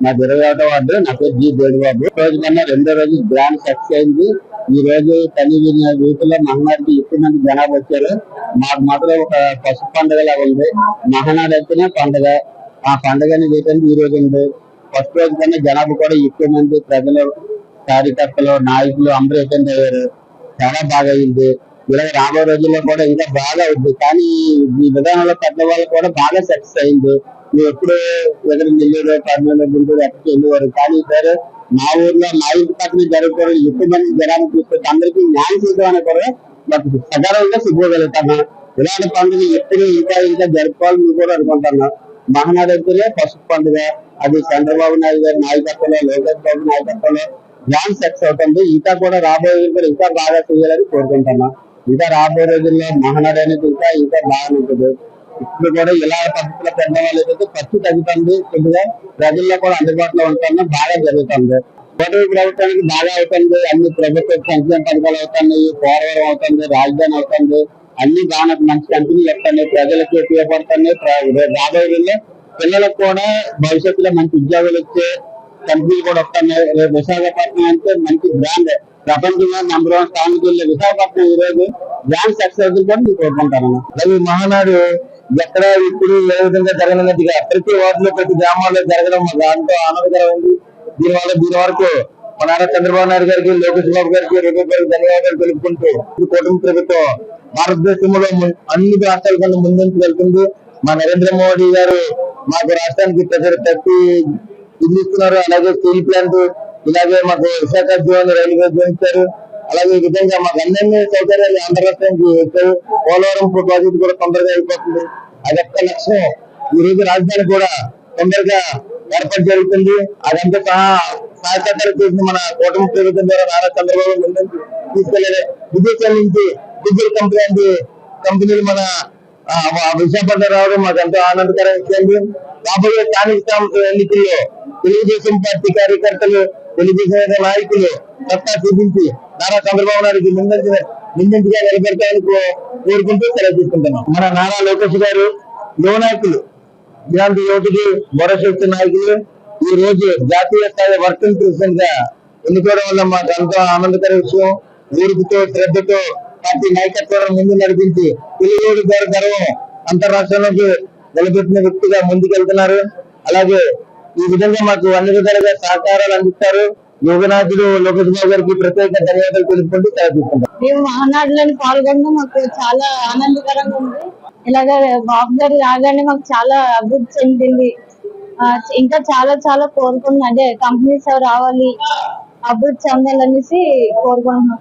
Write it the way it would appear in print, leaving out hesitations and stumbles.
నా 21వ వార్డు. నా పేరు జి దేడిబాబు. ఈ రోజు కన్నా రెండో రోజు గ్రాండ్ సక్సెస్ అయింది. ఈ రోజు కలిగిన వీటిలో మహనాడికి ఎక్కువ మంది జనాభా వచ్చారు. మాకు మాత్రం ఒక పసుపు పండుగ ఉంది. మహనాడు అయితేనే పండుగ. ఆ పండుగ అనేది ఏంటంటే ఈ రోజు ఉంది. ఫస్ట్ రోజు కన్నా జనాభా కూడా ఎక్కువ మంది ప్రజలు, కార్యకర్తలు, నాయకులు అందరూ అటెండ్ అయ్యారు. చాలా బాగా అయింది. ఇలా రాబోయే రోజుల్లో కూడా ఇంకా బాగా అవుతుంది. కానీ ఈ విధానంలో పెద్దవాళ్ళు కూడా బాగా సక్సెస్ అయింది. నువ్వు ఎప్పుడు ఎదురు నెల్లూరు, కర్నూలు, గుంటూరు ఎక్కడికి వెళ్ళేవారు. కానీ సరే మా ఊర్లో మా ఇంటి పక్కన జరుగుతారు. ఎక్కువ మంది జనాన్ని చూస్తే అందరికీ న్యాయం చేయడం అనేది కూడా మాకు సగర్వంగా సిగ్గుగలుగుతాను. ఇలాంటి పండుగ ఎప్పుడు ఇంకా ఇంకా జరుపుకోవాలని కూడా అనుకుంటున్నాను. మహానాడు అయితేనే పసుపు పండుగ. అది చంద్రబాబు నాయుడు గారి నాయకత్వంలో, లోకేష్ బాబు నాయకత్వంలో గ్రాండ్ సక్సెస్ అవుతుంది. ఇంకా కూడా రాబోయే రోజుల్లో ఇంకా బాగా చేయాలని కోరుకుంటున్నాం. ఇంకా రాబోయే రోజుల్లో మహానాడు అనేది ఇంకా ఇంకా బాగా ఉంటుంది. ఇప్పుడు కూడా ఇలా పద్ధతిలో పెద్దవాళ్ళు ఏదైతే ఖర్చు తగ్గుతుంది. కొద్దిగా ప్రజల్లో కూడా అందుబాటులో ఉంటుంది. బాగా జరుగుతుంది. కూటమి ప్రభుత్వానికి బాగా అవుతుంది. అన్ని ప్రభుత్వ సంక్షేమ పథకాలు అవుతున్నాయి. పోలవరం అవుతుంది, రాజధాని అవుతుంది. అన్ని బాగా మంచి కంపెనీలు వస్తున్నాయి. ప్రజలకు ఉపయోగపడుతున్నాయి. రాబోయే రోజుల్లో పిల్లలకు కూడా భవిష్యత్తులో మంచి ఉద్యోగాలు వచ్చే కంపెనీలు కూడా వస్తున్నాయి. రేపు విశాఖపట్నం అంటే మంచి బ్రాండ్, ప్రపంచంలో నంబర్ 1 స్థానానికి వెళ్ళే విశాఖపట్నం ఈ రోజు బ్రాండ్ సక్సెస్ అవుతుంది కూడా నేను కోరుకుంటాను. అలాగే మహానాడు ఎక్కడ ఇప్పుడు ఏ విధంగా జరగనట్టుగా ప్రతి వార్డులో, ప్రతి గ్రామాల్లో జరగడం మాకు ఎంతో ఆనందకరమైంది. దీనివల్ల దీని వరకు మా నాన్న చంద్రబాబు నాయుడు గారికి, లోకేష్ బాబు గారికి, రఘు గారికి ధన్యవాదాలు తెలుపుకుంటూ ఈ కూటమి ప్రభుత్వం భారతదేశంలో అన్ని రాష్ట్రాల కన్నా ముందుకు వెళ్తుంది. మా నరేంద్ర మోడీ గారు మాకు రాష్ట్రానికి ప్రతి ఇల్లు ఇస్తున్నారు. అలాగే స్టీల్ ప్లాంట్, ఇలాగే మాకు విశాఖ జోన్ రైల్వే జోన్ ఇచ్చారు. అలాగే ఈ విధంగా మాకు అన్ని సౌకర్యాలు ఆంధ్ర రాష్ట్రానికి వచ్చారు. పోలవరం ప్రాజెక్టు కూడా తొందరగా అయిపోతుంది. అదొక్క లక్ష్యం. ఈ రోజు రాజధాని కూడా తొందరగా ఏర్పాటు జరుగుతుంది. అదంతా సహాయకర్తలు చేసిన మన కూటమి ప్రభుత్వం ద్వారా నారా చంద్రబాబు ముందుకు తీసుకెళ్లే విదేశాల నుంచి డీజిల్ కంపెనీలు మన విశాఖపట్నం రావడం మాకు ఎంతో ఆనందకరం ఇచ్చింది. రాబోయే స్థానిక సంస్థల ఎన్నికల్లో తెలుగుదేశం పార్టీ కార్యకర్తలు, తెలుగుదేశం నాయకులు సత్తా చూపించి నారా చంద్రబాబు నాయుడికి ముందంజగా నిలబెడతానికి కోరుకుంటూ సెలవు తీసుకుంటున్నాం. మన నారా లోకేష్ గారు యువ నాయకులు, ఇలాంటి యువతికి భరోసా నాయకులు ఈ రోజు జాతీయ స్థాయి వర్కింగ్ ప్రెసిడెంట్ గా ఎన్నుకోవడం వల్ల మాకు ఎంతో ఆనందకర విషయం. ఊరుకుతో, శ్రద్ధతో పార్టీ నాయకత్వాన్ని ముందు నడిపించి తెలుగు గారి గర్వం అంతరాష్ట్రంలోకి నిలబెట్టిన వ్యక్తిగా ముందుకెళ్తున్నారు. అలాగే ఈ విధంగా మాకు అన్ని విధాలుగా సహకారాలు అందిస్తారు. యోగనాథుడు లోకేష్ బాబు గారికి ప్రత్యేక ధన్యవాదాలు తెలుపుకుంటూ తీసుకుంటాం. మేము మహానాడులో పాల్గొనడం మాకు చాలా ఆనందకరంగా ఉంది. ఇలాగే బాబు గారు రాగానే మాకు చాలా అభివృద్ధి చెందింది. ఇంకా చాలా చాలా కోరుకుంటున్నాం. అంటే కంపెనీస్ రావాలి, అభివృద్ధి చెందాలనేసి కోరుకుంటున్నాం.